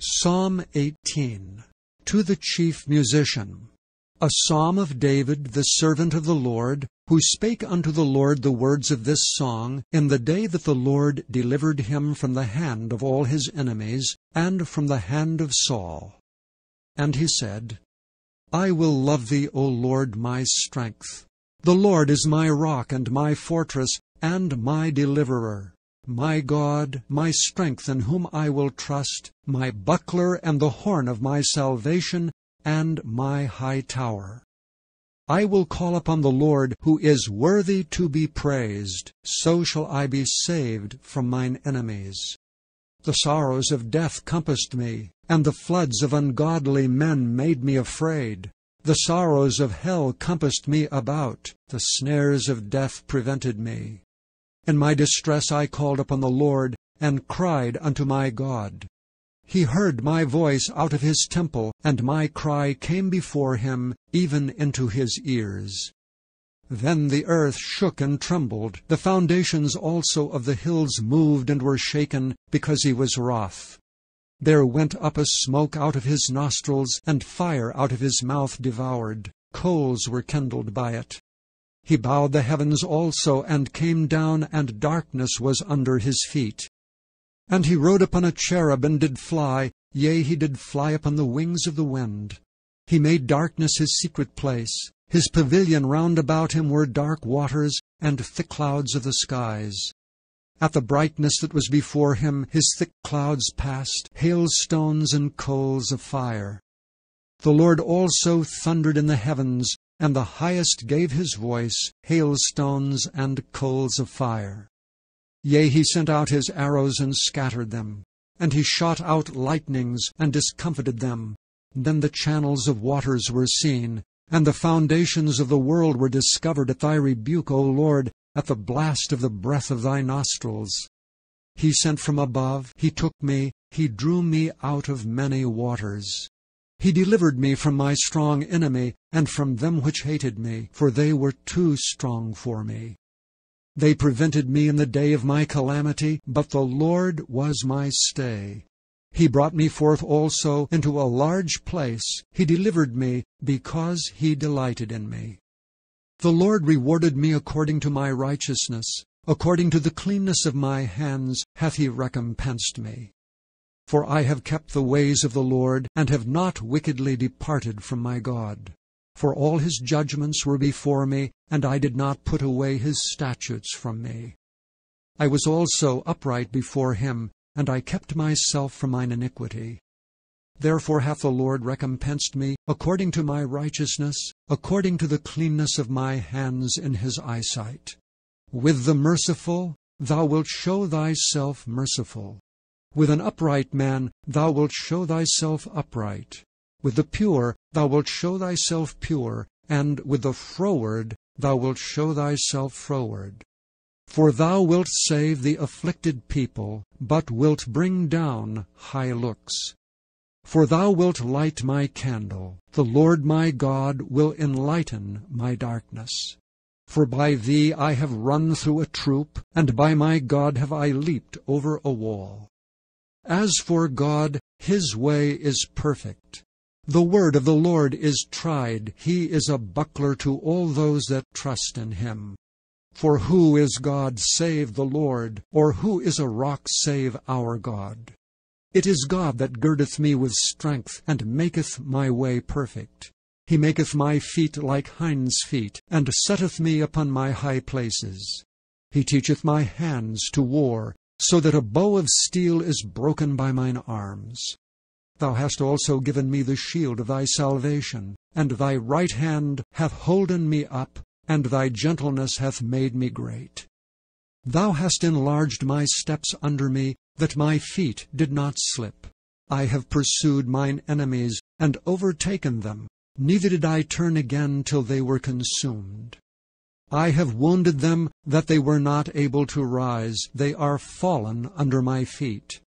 Psalm 18. To the chief musician. A psalm of David, the servant of the Lord, who spake unto the Lord the words of this song, in the day that the Lord delivered him from the hand of all his enemies, and from the hand of Saul. And he said, I will love thee, O Lord, my strength. The Lord is my rock and my fortress, and my deliverer. My God, my strength in whom I will trust, my buckler and the horn of my salvation, and my high tower. I will call upon the Lord, who is worthy to be praised. So shall I be saved from mine enemies. The sorrows of death compassed me, and the floods of ungodly men made me afraid. The sorrows of hell compassed me about, the snares of death prevented me. In my distress I called upon the Lord, and cried unto my God. He heard my voice out of his temple, and my cry came before him, even into his ears. Then the earth shook and trembled, the foundations also of the hills moved and were shaken, because he was wroth. There went up a smoke out of his nostrils, and fire out of his mouth devoured. Coals were kindled by it. He bowed the heavens also, and came down, and darkness was under his feet. And he rode upon a cherub, and did fly, yea, he did fly upon the wings of the wind. He made darkness his secret place. His pavilion round about him were dark waters, and thick clouds of the skies. At the brightness that was before him his thick clouds passed, hailstones and coals of fire. The Lord also thundered in the heavens, and the highest gave his voice, hailstones and coals of fire. Yea, he sent out his arrows and scattered them, and he shot out lightnings and discomfited them. Then the channels of waters were seen, and the foundations of the world were discovered at thy rebuke, O Lord, at the blast of the breath of thy nostrils. He sent from above, he took me, he drew me out of many waters. He delivered me from my strong enemy, and from them which hated me, for they were too strong for me. They prevented me in the day of my calamity, but the Lord was my stay. He brought me forth also into a large place. He delivered me, because he delighted in me. The Lord rewarded me according to my righteousness. According to the cleanness of my hands hath he recompensed me. For I have kept the ways of the Lord, and have not wickedly departed from my God. For all his judgments were before me, and I did not put away his statutes from me. I was also upright before him, and I kept myself from mine iniquity. Therefore hath the Lord recompensed me according to my righteousness, according to the cleanness of my hands in his eyesight. With the merciful thou wilt show thyself merciful. With an upright man thou wilt show thyself upright. With the pure thou wilt show thyself pure, and with the froward thou wilt show thyself froward. For thou wilt save the afflicted people, but wilt bring down high looks. For thou wilt light my candle. The Lord my God will enlighten my darkness. For by thee I have run through a troop, and by my God have I leaped over a wall. As for God, his way is perfect. The word of the Lord is tried. He is a buckler to all those that trust in him. For who is God save the Lord? Or who is a rock save our God? It is God that girdeth me with strength, and maketh my way perfect. He maketh my feet like hinds' feet, and setteth me upon my high places. He teacheth my hands to war, so that a bow of steel is broken by mine arms. Thou hast also given me the shield of thy salvation, and thy right hand hath holden me up, and thy gentleness hath made me great. Thou hast enlarged my steps under me, that my feet did not slip. I have pursued mine enemies, and overtaken them, neither did I turn again till they were consumed. I have wounded them, that they were not able to rise. They are fallen under my feet.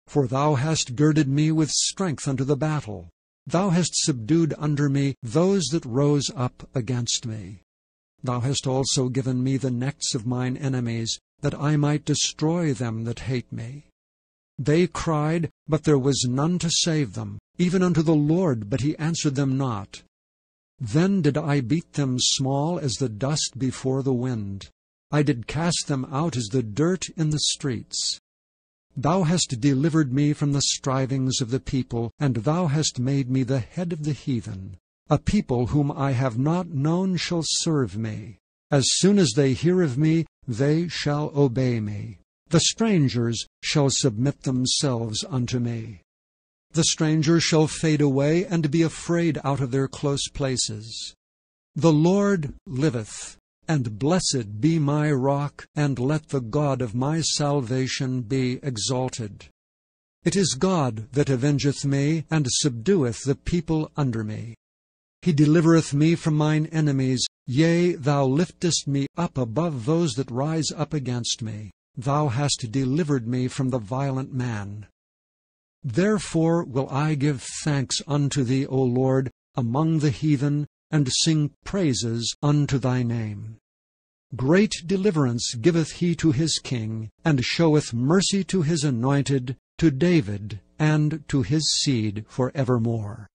For thou hast girded me with strength unto the battle. Thou hast subdued under me those that rose up against me. Thou hast also given me the necks of mine enemies, that I might destroy them that hate me. They cried, but there was none to save them, even unto the Lord, but he answered them not. Then did I beat them small as the dust before the wind. I did cast them out as the dirt in the streets. Thou hast delivered me from the strivings of the people, and thou hast made me the head of the heathen. A people whom I have not known shall serve me. As soon as they hear of me, they shall obey me. The strangers shall submit themselves unto me. The strangers shall fade away, and be afraid out of their close places. The Lord liveth, and blessed be my rock, and let the God of my salvation be exalted. It is God that avengeth me, and subdueth the people under me. He delivereth me from mine enemies. Yea, thou liftest me up above those that rise up against me. Thou hast delivered me from the violent man. Therefore will I give thanks unto thee, O Lord, among the heathen, and sing praises unto thy name. Great deliverance giveth he to his king, and showeth mercy to his anointed, to David, and to his seed for evermore.